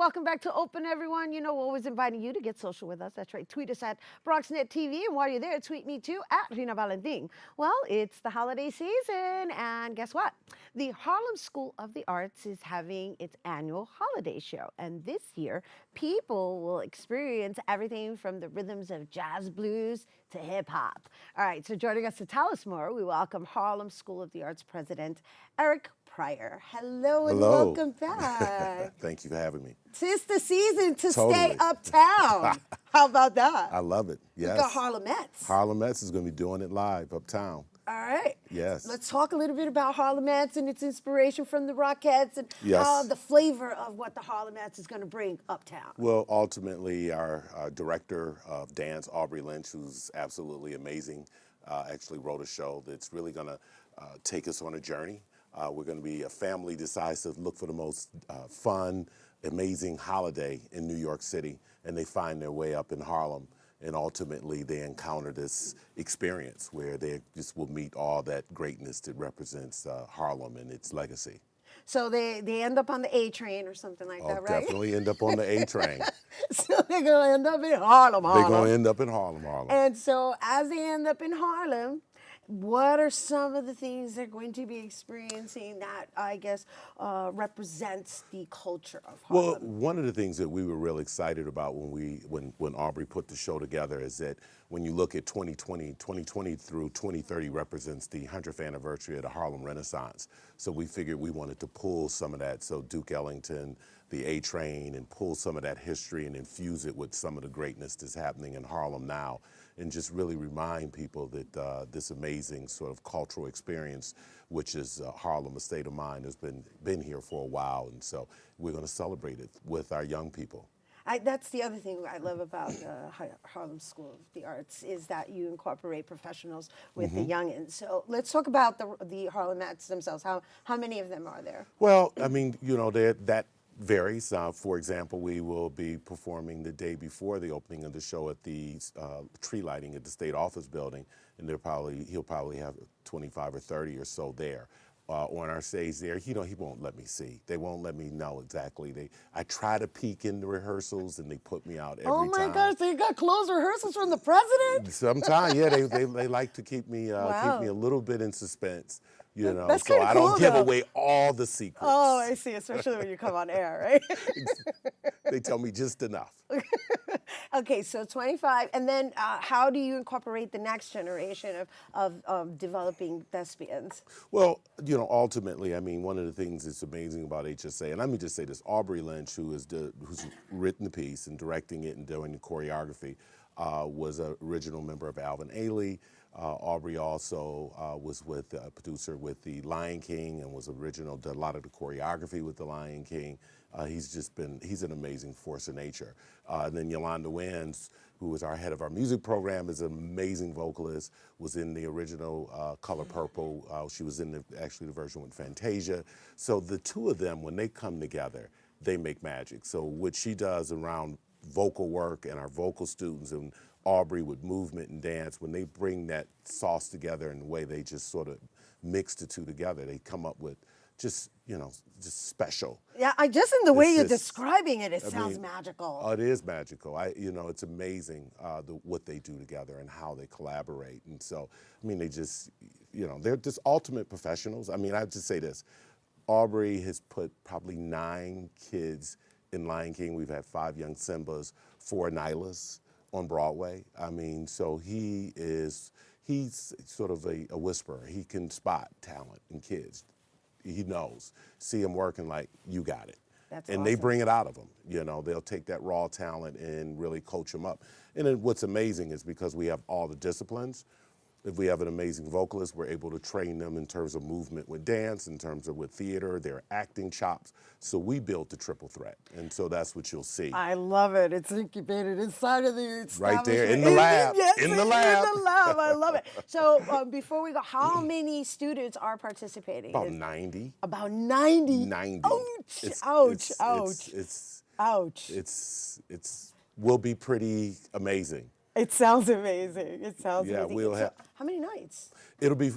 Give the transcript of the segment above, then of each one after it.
welcome back to Open, everyone. You know, we're always inviting you to get social with us. That's right. Tweet us at Bronxnet TV, and while you're there, tweet me too at Rhina Valentin. Well, it's the holiday season, and guess what? The Harlem School of the Arts is having its annual holiday show, and this year, people will experience everything from the rhythms of jazz blues to hip hop. All right, so joining us to tell us more, we welcome Harlem School of the Arts President Eric Pryor. Hello and Hello. welcome back. Thank you for having me. 'Tis the season to Totally. stay uptown. How about that? I love it. Yes. We got Harlemettes. Harlemettes is going to be doing it live uptown. All right. Yes. Let's talk a little bit about Harlemettes and its inspiration from the Rockettes and Yes. the flavor of what the Harlemettes is going to bring uptown. Well, ultimately, our director of dance, Aubrey Lynch, who's absolutely amazing, actually wrote a show that's really going to take us on a journey. We're going to be a family decides to look for the most fun, amazing holiday in New York City, and they find their way up in Harlem. And ultimately, they encounter this experience where they just will meet all that greatness that represents Harlem and its legacy. So they end up on the A train or something like that, right? Definitely end up on the A train. So they're going to end up in Harlem. They're going to end up in Harlem. And so as they end up in Harlem, what are some of the things they're going to be experiencing that, I guess, represents the culture of Harlem? Well, one of the things that we were real excited about when Aubrey put the show together is that when you look at 2020 through 2030 represents the 100th anniversary of the Harlem Renaissance. So we figured we wanted to pull some of that, so Duke Ellington, the A Train, and pull some of that history and infuse it with some of the greatness that's happening in Harlem now, and just really remind people that this amazing sort of cultural experience, which is Harlem, a state of mind, has been here for a while, and so we're going to celebrate it with our young people. That's the other thing I love about Harlem School of the Arts is that you incorporate professionals with the youngins. So let's talk about the Harlemettes themselves. How many of them are there? Well, I mean, you know, that varies. For example, we will be performing the day before the opening of the show at the tree lighting at the State Office Building, and he'll probably have 25 or 30 or so there. On our stage there, he won't let me see. They won't let me know exactly. I try to peek in the rehearsals, and they put me out every time. Oh my gosh, they got closed rehearsals from the president? Sometimes, yeah, they like to keep me Wow. a little bit in suspense, you know, That's so kinda I don't cool, give though. away all the secrets. Oh, I see, especially when you come on air, right? They tell me just enough. Okay, so 25, and then how do you incorporate the next generation of developing thespians? Well, you know, ultimately, I mean, one of the things that's amazing about HSA, and let me just say this, Aubrey Lynch, who's written the piece and directing it and doing the choreography, was an original member of Alvin Ailey. Aubrey also was with a producer with The Lion King and did a lot of the choreography with The Lion King. He's an amazing force of nature. And then Yolanda Wins, who was our head of our music program, is an amazing vocalist, was in the original Color Purple. She was in the version with Fantasia. So the two of them, when they come together, they make magic. So what she does around vocal work and our vocal students and Aubrey with movement and dance, when they bring that sauce together in the way they just sort of mix the two together, they come up with just special. Yeah, just in the way you're just- describing it, it sounds magical. It is magical. It's amazing what they do together and how they collaborate. And so, I mean, they're just ultimate professionals. I mean, I have to say this. Aubrey has put probably 9 kids in Lion King. We've had 5 young Simbas, 4 Nylas on Broadway. I mean, so he's sort of a whisperer. He can spot talent in kids. He knows. See him working like, you got it. That's and awesome. they bring it out of them. You know, they'll take that raw talent and really coach them up. And then what's amazing is because we have all the disciplines, if we have an amazing vocalist, we're able to train them in terms of movement with dance, in terms of with theater, their acting chops. So we built the triple threat. And so that's what you'll see. I love it. It's incubated inside of the Right there in establishment. the lab. Yes, In the lab. In the lab. I love it. So before we go, how many students are participating? About 90. About 90? 90. Ouch, ouch, ouch. It's will be pretty amazing. It sounds amazing. It sounds Yeah, amazing. we'll So have- how many nights? It'll be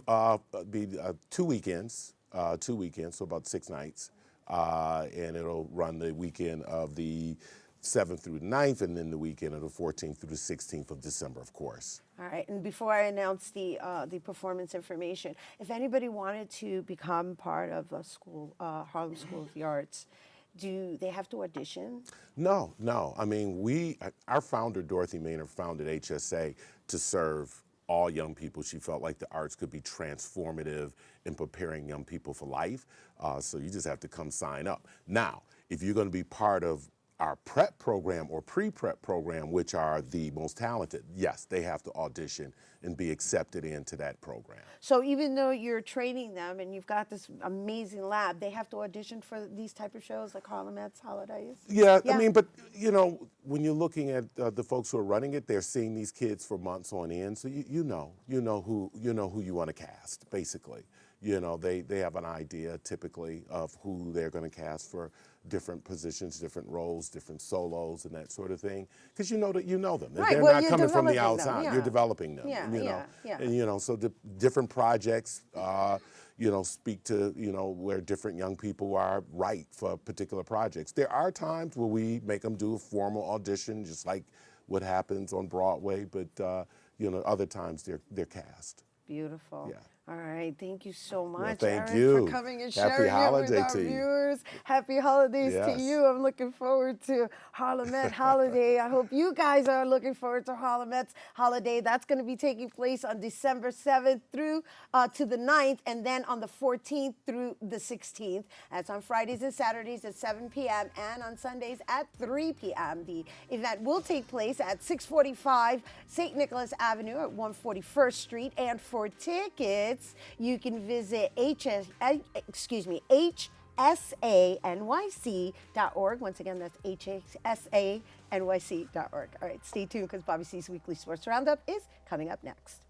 2 weekends, so about 6 nights. and it'll run the weekend of the 7th through the 9th, and then the weekend of the 14th through the 16th of December, of course. All right, and before I announce the performance information, if anybody wanted to become part of a school, Harlem School of the Arts, do they have to audition? No, no. I mean, our founder, Dorothy Maynard, founded HSA to serve all young people. She felt like the arts could be transformative in preparing young people for life. So you just have to come sign up. Now, if you're going to be part of our prep program or pre-prep program, which are the most talented, yes, they have to audition and be accepted into that program. So even though you're training them and you've got this amazing lab, they have to audition for these type of shows like Harlemettes Holidays? Yeah, I mean, but you know, when you're looking at the folks who are running it, they're seeing these kids for months on end, so you know who you want to cast, basically. You know, they have an idea typically of who they're going to cast for different positions, different roles, different solos, and that sort of thing. Because you know them. Right, They're well, not you're coming from the developing them, outside. yeah. You're developing them. Yeah, you know, yeah. and you know, so the different projects, you know, speak to where different young people are right for particular projects. There are times where we make them do a formal audition, just like what happens on Broadway. But you know, other times they're cast. Beautiful. Yeah. All right. Thank you so much, thank Eric, you. for coming and Happy sharing it holiday with our to you. viewers. Happy holidays to Yes. you. I'm looking forward to Harlemettes Holiday. I hope you guys are looking forward to Harlemettes Holiday. That's going to be taking place on December 7th through to the 9th, and then on the 14th through the 16th. That's on Fridays and Saturdays at 7 p.m. and on Sundays at 3 p.m. The event will take place at 645 St. Nicholas Avenue at 141st Street. And for tickets, you can visit hsanyc.org. Once again, that's hsanyc.org. All right, stay tuned because Bobby C's Weekly Sports Roundup is coming up next.